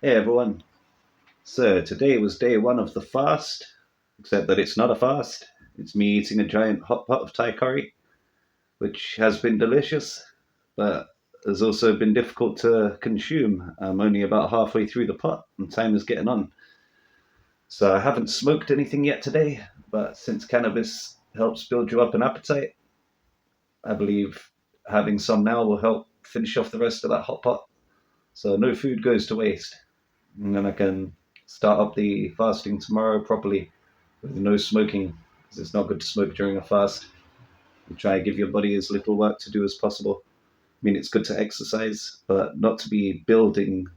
Hey everyone. So today was day one of the fast, except that it's not a fast. It's me eating a giant hot pot of Thai curry, which has been delicious, but has also been difficult to consume. I'm only about halfway through the pot and time is getting on. So I haven't smoked anything yet today, but since cannabis helps build you up an appetite, I believe having some now will help finish off the rest of that hot pot. So no food goes to waste. And then I can start up the fasting tomorrow properly with no smoking, because it's not good to smoke during a fast. You try to give your body as little work to do as possible. I mean, it's good to exercise, but not to be building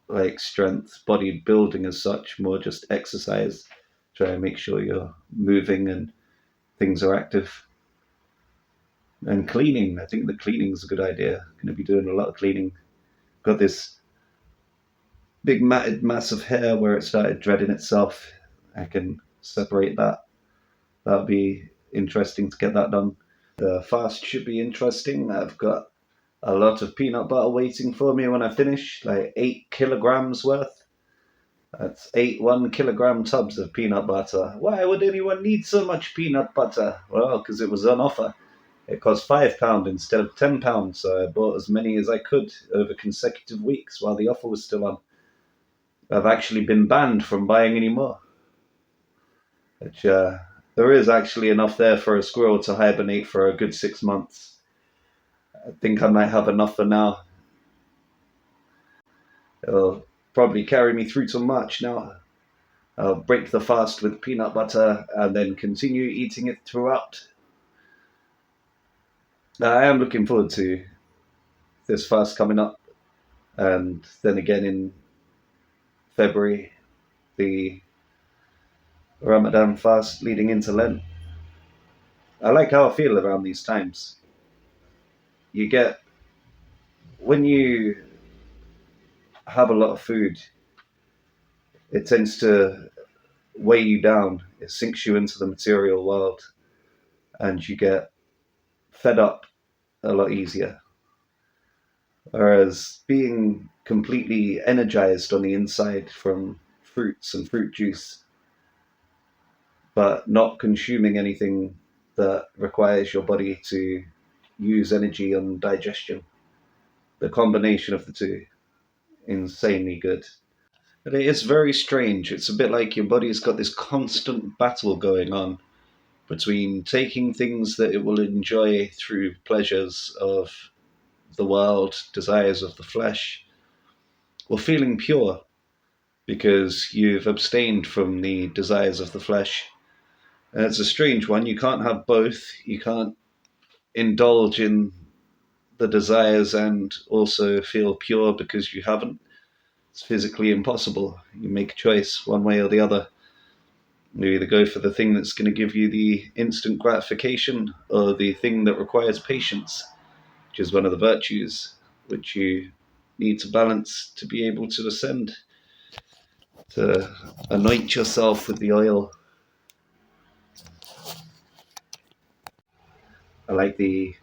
like strength, body building as such, more just exercise. Try to make sure you're moving and things are active. And cleaning, I think the cleaning is a good idea. I'm going to be doing a lot of cleaning. Got this big matted mass of hair where it started dreading itself. I can separate that. That'll be interesting to get that done. The fast should be interesting. I've got a lot of peanut butter waiting for me when I finish, like 8 kilograms worth. That's 8 1 kilogram tubs of peanut butter. Why would anyone need so much peanut butter? Well, because it was on offer. It cost £5 instead of £10, so I bought as many as I could over consecutive weeks while the offer was still on. I've actually been banned from buying any more, which there is actually enough there for a squirrel to hibernate for a good 6 months. I think I might have enough for now. It'll probably carry me through to March now. I'll break the fast with peanut butter and then continue eating it throughout. I am looking forward to this fast coming up, and then again in February, the Ramadan fast leading into Lent. I like how I feel around these times. You get, when you have a lot of food, it tends to weigh you down. It sinks you into the material world, and you get fed up a lot easier. Whereas being completely energized on the inside from fruits and fruit juice, but not consuming anything that requires your body to use energy on digestion, the combination of the two, insanely good. But it is very strange. It's a bit like your body's got this constant battle going on between taking things that it will enjoy through pleasures of the world, desires of the flesh, or feeling pure because you've abstained from the desires of the flesh. And it's a strange one. You can't have both. You can't indulge in the desires and also feel pure because you haven't. It's physically impossible. You make a choice one way or the other. You either go for the thing that's going to give you the instant gratification or the thing that requires patience, which is one of the virtues which you need to balance to be able to ascend, to anoint yourself with the oil. I like the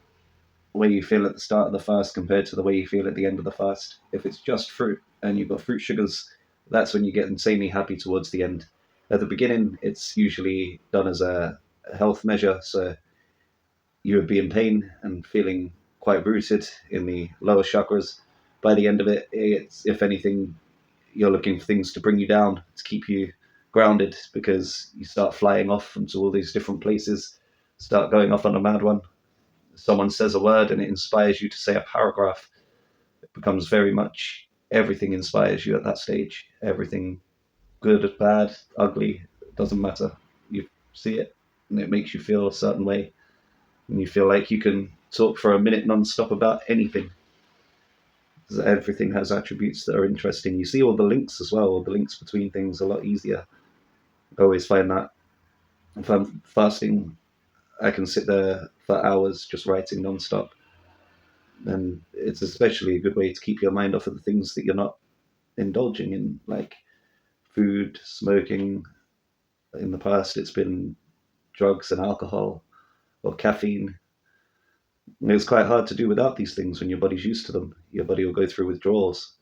way you feel at the start of the fast compared to the way you feel at the end of the fast. If it's just fruit and you've got fruit sugars, that's when you get insanely happy towards the end. At the beginning, it's usually done as a health measure, so you would be in pain and feeling quite rooted in the lower chakras. By the end of it, it's, if anything, you're looking for things to bring you down, to keep you grounded, because you start flying off into all these different places, start going off on a mad one. Someone says a word and it inspires you to say a paragraph. It becomes very much, everything inspires you at that stage. Everything, good, bad, ugly, it doesn't matter. You see it and it makes you feel a certain way. And you feel like you can talk for a minute non-stop about anything. Everything has attributes that are interesting. You see all the links as well, all the links between things a lot easier. I always find that if I'm fasting, I can sit there for hours just writing non-stop. And it's especially a good way to keep your mind off of the things that you're not indulging in, like food, smoking. In the past, it's been drugs and alcohol or caffeine. And it's quite hard to do without these things when your body's used to them. Your body will go through withdrawals.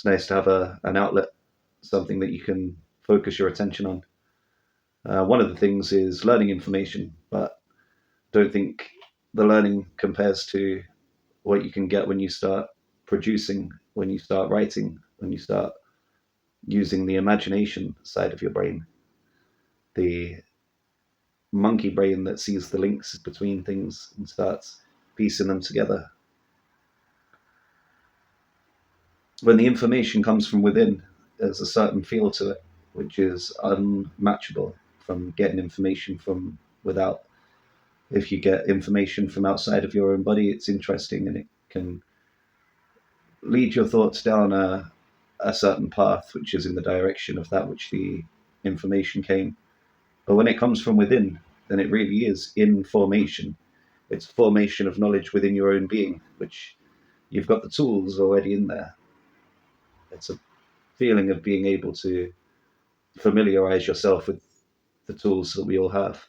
It's nice to have an outlet, something that you can focus your attention on. One of the things is learning information, but don't think the learning compares to what you can get when you start producing, when you start writing, when you start using the imagination side of your brain, the monkey brain that sees the links between things and starts piecing them together. When the information comes from within, there's a certain feel to it, which is unmatchable from getting information from without. If you get information from outside of your own body, it's interesting and it can lead your thoughts down a certain path, which is in the direction of that which the information came. But when it comes from within, then it really is information. It's formation of knowledge within your own being, which you've got the tools already in there. It's a feeling of being able to familiarize yourself with the tools that we all have.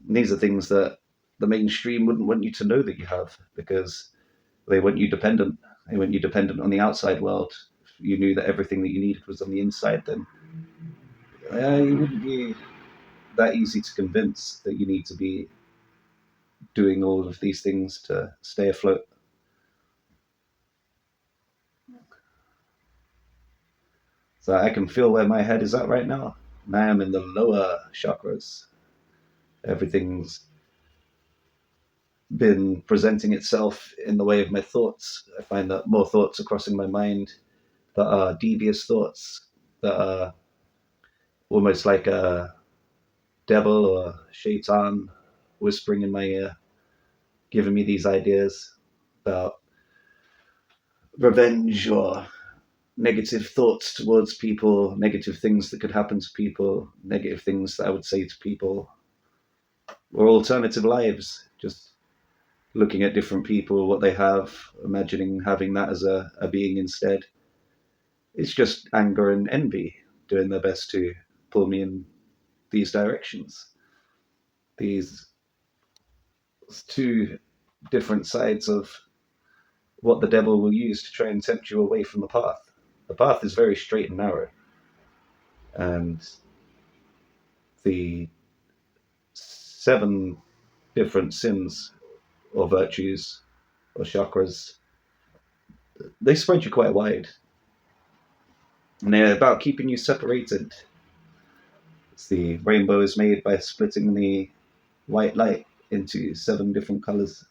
And these are things that the mainstream wouldn't want you to know that you have because they want you dependent. They want you dependent on the outside world. If you knew that everything that you needed was on the inside, then you wouldn't be that easy to convince that you need to be doing all of these things to stay afloat. So I can feel where my head is at right now. And I am in the lower chakras. Everything's been presenting itself in the way of my thoughts. I find that more thoughts are crossing my mind that are devious thoughts, that are almost like a devil or shaitan whispering in my ear, giving me these ideas about revenge or negative thoughts towards people, negative things that could happen to people, negative things that I would say to people, or alternative lives. Just looking at different people, what they have, imagining having that as a being instead. It's just anger and envy doing their best to pull me in these directions. These two different sides of what the devil will use to try and tempt you away from the path. The path is very straight and narrow, and the 7 different sins or virtues or chakras, they spread you quite wide. And they're about keeping you separated. It's the rainbow is made by splitting the white light into 7 different colors.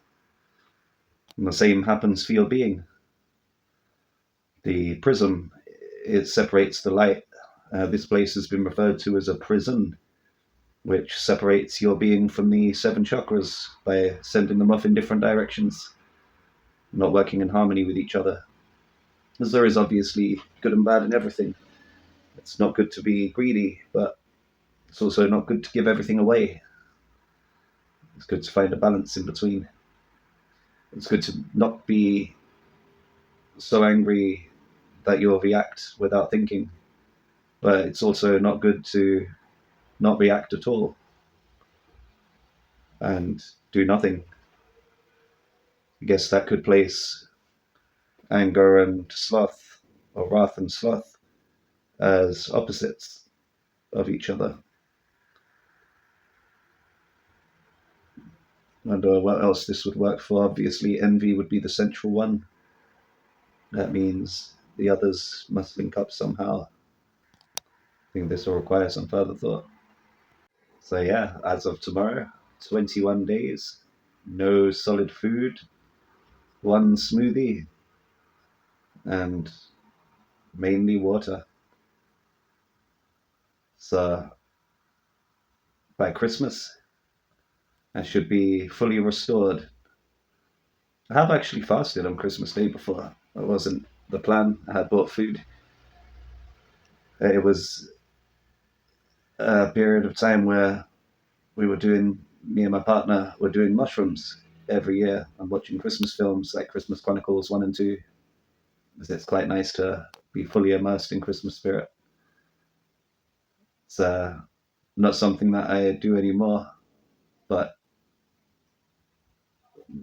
And the same happens for your being. The prism, it separates the light. This place has been referred to as a prison, which separates your being from the 7 chakras by sending them off in different directions, not working in harmony with each other. As there is obviously good and bad in everything. It's not good to be greedy, but it's also not good to give everything away. It's good to find a balance in between. It's good to not be so angry that you'll react without thinking, but it's also not good to not react at all and do nothing. I guess that could place anger and sloth, or wrath and sloth, as opposites of each other. I wonder what else this would work for. Obviously, envy would be the central one. That means the others must link up somehow. I think this will require some further thought. So yeah, as of tomorrow, 21 days, no solid food, 1 smoothie, and mainly water. So by Christmas, I should be fully restored. I have actually fasted on Christmas Day before. That wasn't the plan. I had bought food. It was a period of time where me and my partner were doing mushrooms every year and watching Christmas films like Christmas Chronicles 1 and 2. It's quite nice to be fully immersed in Christmas spirit. It's not something that I do anymore, but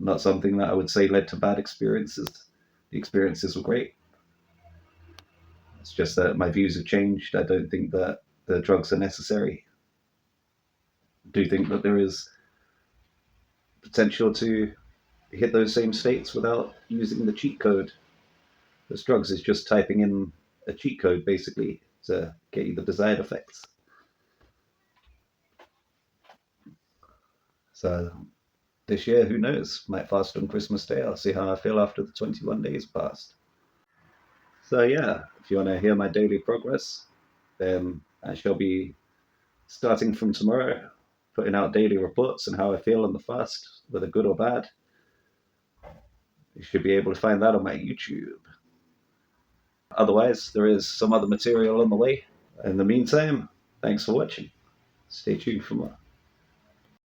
not something that I would say led to bad experiences. The experiences were great. It's just that my views have changed. I don't think that the drugs are necessary. I do think that there is potential to hit those same states without using the cheat code. Because drugs is just typing in a cheat code basically to get you the desired effects. So this year, who knows? Might fast on Christmas Day. I'll see how I feel after the 21 days passed. So yeah, if you want to hear my daily progress, then I shall be starting from tomorrow, putting out daily reports on how I feel on the fast, whether good or bad. You should be able to find that on my YouTube. Otherwise, there is some other material on the way. In the meantime, thanks for watching. Stay tuned for more.